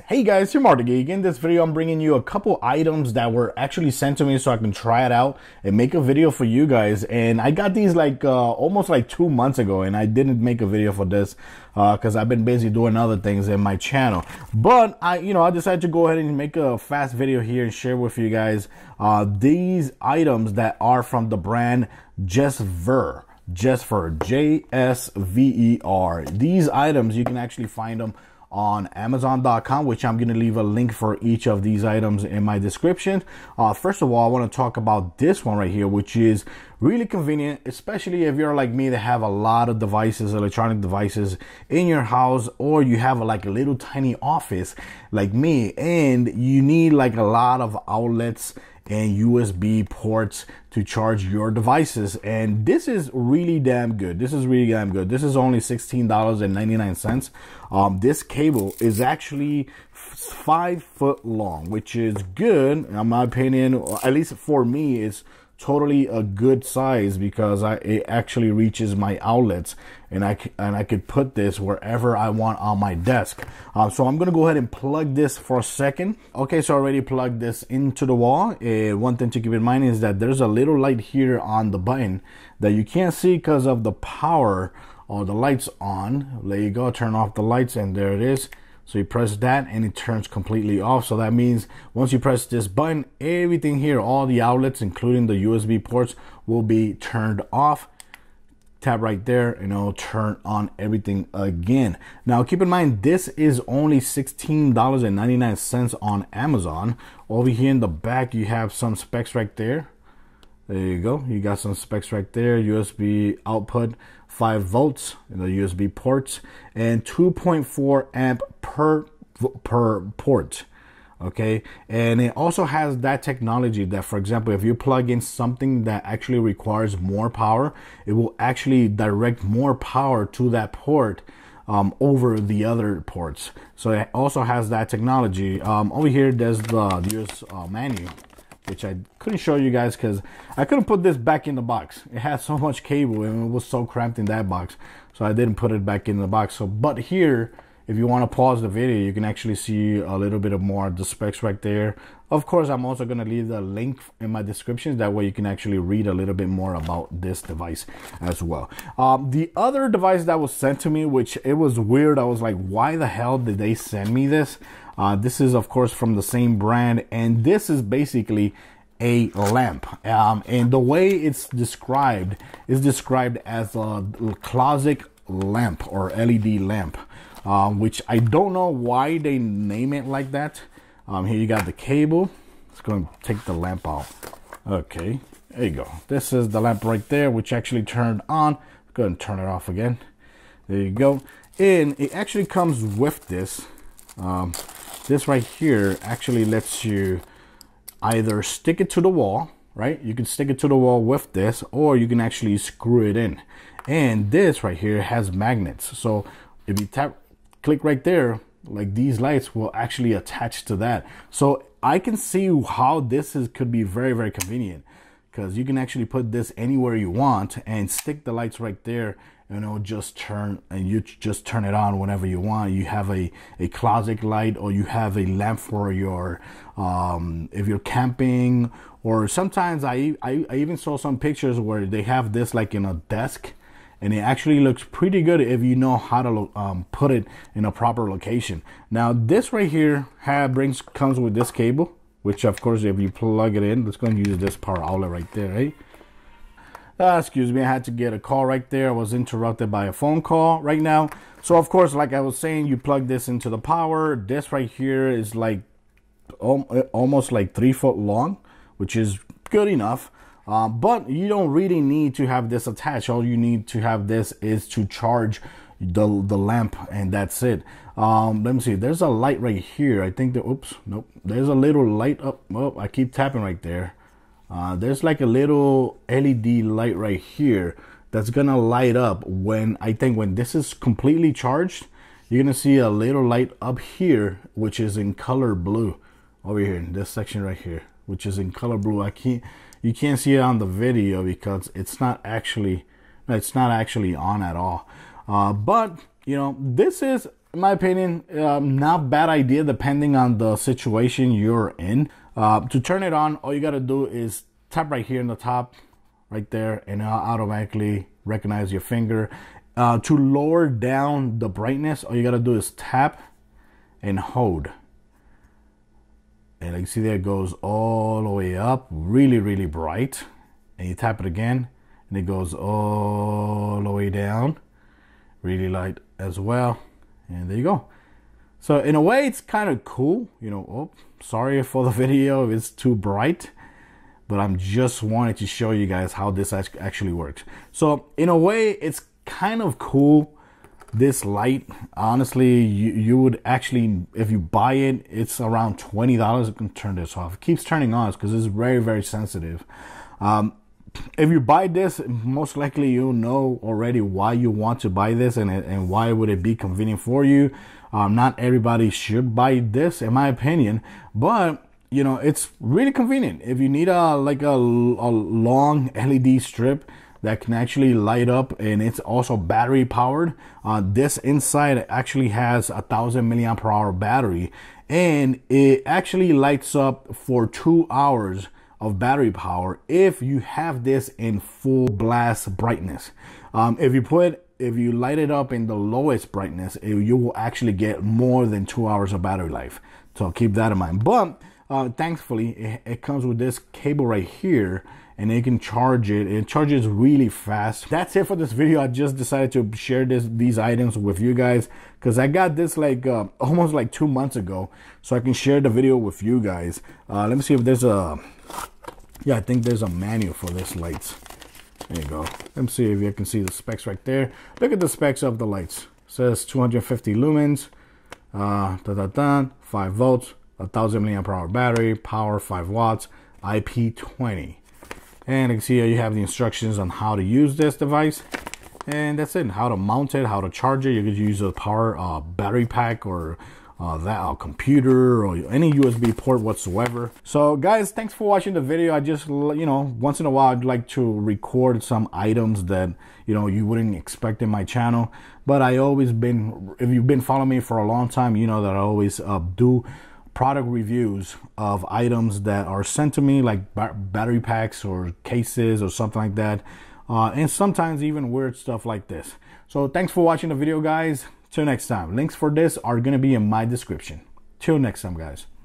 Hey guys, here Marty Geek. In this video, I'm bringing you a couple items that were actually sent to me so I can try it out and make a video for you guys. And I got these almost like 2 months ago, and I didn't make a video for this because I've been busy doing other things in my channel. But I decided to go ahead and make a fast video here and share with you guys these items that are from the brand JSVER. JSVER. These items, you can actually find them on Amazon.com, which I'm going to leave a link for each of these items in my description. First of all, I want to talk about this one right here, which is really convenient, especially if you're like me that have a lot of devices, electronic devices in your house, or you have like a little tiny office like me, and you need like a lot of outlets and USB ports to charge your devices. And this is really damn good. This is only $16.99. This cable is actually 5 foot long, which is good in my opinion. At least for me, it's totally a good size because it actually reaches my outlets, and I could put this wherever I want on my desk. So I'm gonna go ahead and plug this for a second. Okay, so I already plugged this into the wall. One thing to keep in mind is that there's a little light here on the button that you can't see because of the power or the lights on. There you go, turn off the lights, and there it is. So you press that and it turns completely off. So that means once you press this button, everything here, all the outlets, including the USB ports, will be turned off. Tap right there and it'll turn on everything again. Now keep in mind, this is only $16.99 on Amazon. Over here in the back, you have some specs right there. There you go. You got some specs right there. USB output, 5 volts in the USB ports, and 2.4 amp per port. Okay, and it also has that technology that, for example, if you plug in something that actually requires more power, it will actually direct more power to that port over the other ports. So it also has that technology. Over here, there's the use manual, which I couldn't show you guys because I couldn't put this back in the box. It had so much cable and it was so cramped in that box, so I didn't put it back in the box. So, but here, if you want to pause the video, you can actually see a little bit of more of the specs right there. Of course, I'm also going to leave the link in my description. That way you can actually read a little bit more about this device as well. The other device that was sent to me, which it was weird. I was like, why the hell did they send me this? This is, of course, from the same brand, and this is basically a lamp. And the way it's described is described as a closet lamp or LED lamp, which I don't know why they name it like that. Here you got the cable. Let's go and take the lamp out. Okay, there you go. This is the lamp right there, which actually turned on. Go ahead and turn it off again. There you go. And it actually comes with this. This right here actually lets you either stick it to the wall, right? You can stick it to the wall with this, or you can actually screw it in. And this right here has magnets. So if you click right there, like these lights will actually attach to that. So I can see how this could be very, very convenient, because you can actually put this anywhere you want and stick the lights right there, and it'll just turn, and you just turn it on whenever you want. You have a closet light, or you have a lamp for your if you're camping, or sometimes I even saw some pictures where they have this like in a desk, and it actually looks pretty good if you know how to put it in a proper location. Now this right here comes with this cable, which of course if you plug it in, let's go and use this power outlet right there, right? Excuse me, I had to get a call right there. I was interrupted by a phone call right now. So of course, like I was saying, you plug this into the power. This right here is like almost like 3 foot long, which is good enough. But you don't really need to have this attached. All you need to have this is to charge the lamp, and that's it. Let me see. There's a light right here. I think oops, nope. There's a little light up. Oh, I keep tapping right there. There's like a little LED light right here that's gonna light up when this is completely charged. You're gonna see a little light up here, which is in color blue over here in this section right here, which is in color blue. You can't see it on the video because it's not actually on at all. But you know, this is in my opinion, not bad idea depending on the situation you're in. To turn it on, all you got to do is tap right here in the top, right there, and it'll automatically recognize your finger. To lower down the brightness, all you got to do is tap and hold. And like you see there, it goes all the way up, really, really bright. And you tap it again, and it goes all the way down, really light as well. And there you go. So in a way, it's kind of cool. You know, oh, sorry for the video if it's too bright, but I'm just wanting to show you guys how this actually works. So in a way, it's kind of cool. This light, honestly, you would actually, if you buy it, it's around $20. You can turn this off. It keeps turning on because it's very, very sensitive. If you buy this, most likely you'll know already why you want to buy this and why would it be convenient for you. Not everybody should buy this, in my opinion, but you know, it's really convenient. If you need a long LED strip that can actually light up, and it's also battery powered. This inside actually has 1,000 milliamp per hour battery, and it actually lights up for 2 hours of battery power if you have this in full blast brightness. If you light it up in the lowest brightness, you will actually get more than 2 hours of battery life. So keep that in mind. But thankfully, it comes with this cable right here, and you can charge it. It charges really fast. That's it for this video. I just decided to share these items with you guys because I got this like almost like 2 months ago, so I can share the video with you guys. Let me see if there's a, yeah, I think there's a manual for this lights. There you go. Let me see if you can see the specs right there. Look at the specs of the lights. It says 250 lumens, 5 volts, 1,000 milliamp hour battery, power 5 watts, IP20. And you can see here you have the instructions on how to use this device. And that's it. How to mount it, how to charge it. You could use a power battery pack or that computer or any USB port whatsoever. So guys, thanks for watching the video. I just, you know, once in a while I'd like to record some items that, you know, you wouldn't expect in my channel. But I always been, if you've been following me for a long time, you know that I always do product reviews of items that are sent to me, like battery packs or cases or something like that, and sometimes even weird stuff like this. So thanks for watching the video, guys. Till next time. Links for this are going to be in my description. Till next time, guys.